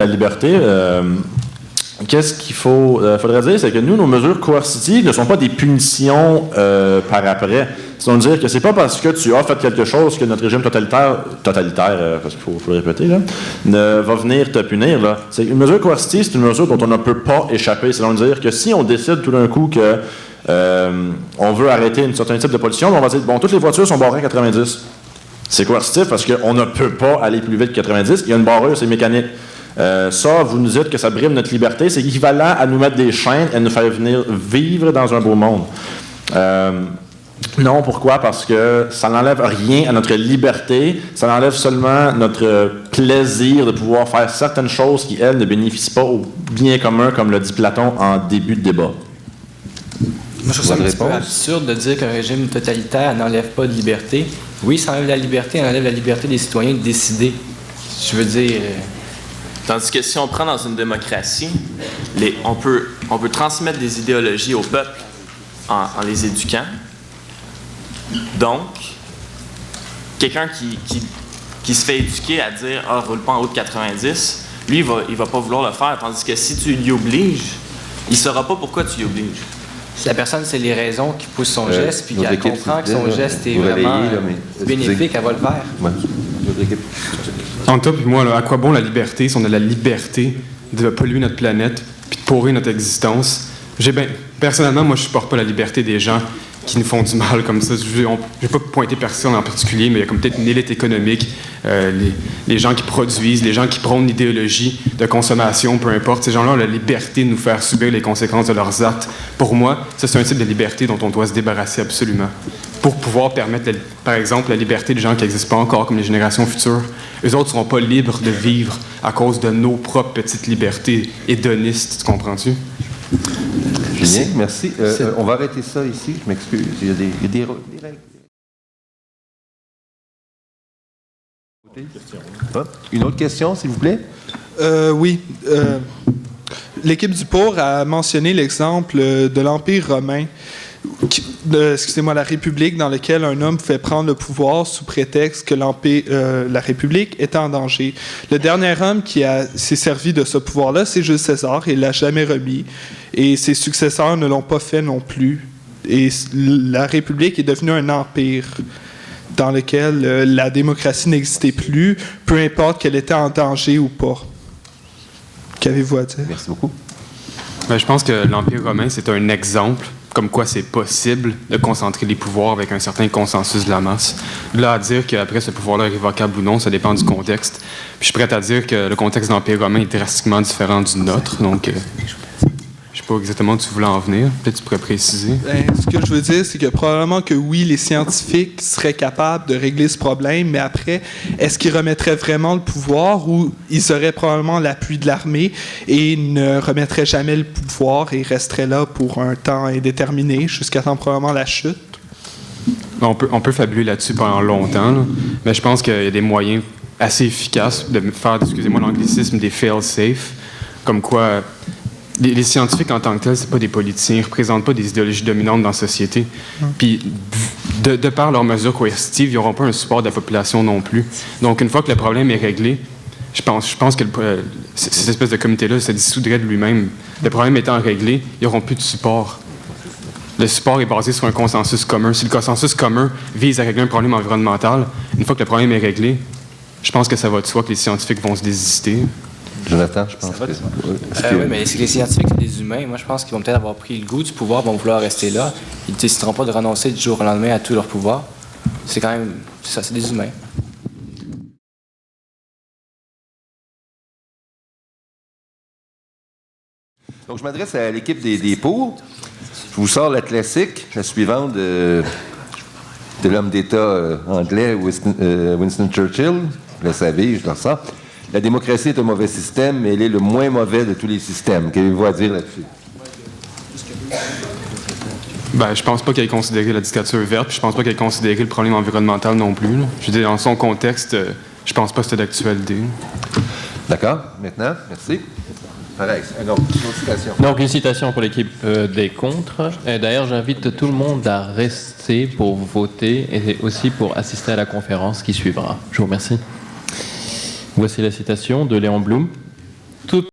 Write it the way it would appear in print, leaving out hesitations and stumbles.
la liberté, qu'est-ce qu'il faudrait dire, c'est que nous, nos mesures coercitives ne sont pas des punitions par après. C'est-à-dire que c'est pas parce que tu as fait quelque chose que notre régime totalitaire, parce qu'il faut le répéter, là, ne va venir te punir. Là. C'est une mesure coercitive, c'est une mesure dont on ne peut pas échapper. C'est-à-dire que si on décide tout d'un coup que on veut arrêter un certain type de pollution, on va dire, bon, toutes les voitures sont barrées à 90. C'est coercitif parce qu'on ne peut pas aller plus vite que 90. Il y a une barreuse, c'est mécanique. Ça, vous nous dites que ça brime notre liberté, c'est équivalent à nous mettre des chaînes et à nous faire venir vivre dans un beau monde. Non, pourquoi? Parce que ça n'enlève rien à notre liberté, ça enlève seulement notre plaisir de pouvoir faire certaines choses qui, elles, ne bénéficient pas au bien commun, comme l'a dit Platon en début de débat. Moi, je trouve ça un petit peu absurde de dire qu'un régime totalitaire n'enlève pas de liberté. Oui, ça enlève la liberté, ça enlève la liberté des citoyens de décider. Je veux dire... Tandis que si on prend dans une démocratie, on peut transmettre des idéologies au peuple en les éduquant. Donc, quelqu'un qui se fait éduquer à dire « Ah, roule pas en haut de 90 », lui, il va pas vouloir le faire. Tandis que si tu l'y obliges, il saura pas pourquoi tu l'y obliges. Si la personne, c'est les raisons qui poussent son geste, puis qu'elle comprend que son geste est vraiment bénéfique, elle va le faire. Ouais. Entre toi et moi, là, à quoi bon la liberté si on a la liberté de polluer notre planète puis de pourrir notre existence? Personnellement, moi, je supporte pas la liberté des gens qui nous font du mal comme ça. Je vais pas pointer personne en particulier, mais il y a comme peut-être une élite économique, les gens qui produisent, les gens qui prônent l'idéologie de consommation, peu importe. Ces gens-là ont la liberté de nous faire subir les conséquences de leurs actes. Pour moi, ça, c'est un type de liberté dont on doit se débarrasser absolument. Pour pouvoir permettre, par exemple, la liberté des gens qui n'existent pas encore, comme les générations futures. Eux autres ne seront pas libres de vivre à cause de nos propres petites libertés hédonistes, tu comprends-tu? Julien, merci. On va arrêter ça ici. Je m'excuse. Il y a des règles. Une autre question, s'il vous plaît? Oui. L'équipe du Pour a mentionné l'exemple de l'Empire romain. La République, dans laquelle un homme pouvait prendre le pouvoir sous prétexte que la République était en danger. Le dernier homme qui s'est servi de ce pouvoir-là, c'est Jules César, et il ne l'a jamais remis. Et ses successeurs ne l'ont pas fait non plus. Et la République est devenue un empire dans lequel la démocratie n'existait plus, peu importe qu'elle était en danger ou pas. Qu'avez-vous à dire? Merci beaucoup. Je pense que l'Empire romain, c'est un exemple comme quoi c'est possible de concentrer les pouvoirs avec un certain consensus de la masse. Là, à dire qu'après ce pouvoir-là est révocable ou non, ça dépend du contexte. Puis je suis prêt à dire que le contexte de l'Empire romain est drastiquement différent du nôtre, donc je sais pas exactement où tu voulais en venir. Peut-être que tu pourrais préciser. Ce que je veux dire, c'est que probablement que oui, les scientifiques seraient capables de régler ce problème, mais après, est-ce qu'ils remettraient vraiment le pouvoir ou ils auraient probablement l'appui de l'armée et ne remettraient jamais le pouvoir et resteraient là pour un temps indéterminé jusqu'à temps probablement la chute? On peut fabuler là-dessus pendant longtemps, là, mais je pense qu'il y a des moyens assez efficaces de faire, excusez-moi l'anglicisme, des fail-safe, comme quoi... Les scientifiques en tant que tels, c'est pas des politiciens, ils représentent pas des idéologies dominantes dans la société. Puis, de par leurs mesures coercitives, ils n'auront pas un support de la population non plus. Donc, une fois que le problème est réglé, je pense que cette espèce de comité-là se dissoudrait de lui-même. Le problème étant réglé, ils n'auront plus de support. Le support est basé sur un consensus commun. Si le consensus commun vise à régler un problème environnemental, une fois que le problème est réglé, je pense que ça va de soi que les scientifiques vont se désister. Jonathan, je pense que... Oui, mais c'est que les scientifiques, c'est des humains. Moi, je pense qu'ils vont peut-être avoir pris le goût du pouvoir, vont vouloir rester là. Ils ne décideront pas de renoncer du jour au lendemain à tout leur pouvoir. C'est quand même... C'est ça, c'est des humains. Donc, je m'adresse à l'équipe des Pour. Je vous sors la classique, la suivante de l'homme d'État anglais Winston Churchill. Vous le savez, je le ressors. La démocratie est un mauvais système, mais elle est le moins mauvais de tous les systèmes. Qu'avez-vous à dire là-dessus? Je pense pas qu'elle ait considéré la dictature verte, puis je pense pas qu'elle ait considéré le problème environnemental non plus. Là. Je veux dire, dans son contexte, je pense pas que c'était d'actualité. D'accord. Maintenant, merci. Pareil. Donc, une citation. Donc, une citation pour l'équipe des contre. D'ailleurs, j'invite tout le monde à rester pour voter et aussi pour assister à la conférence qui suivra. Je vous remercie. Voici la citation de Léon Blum. toute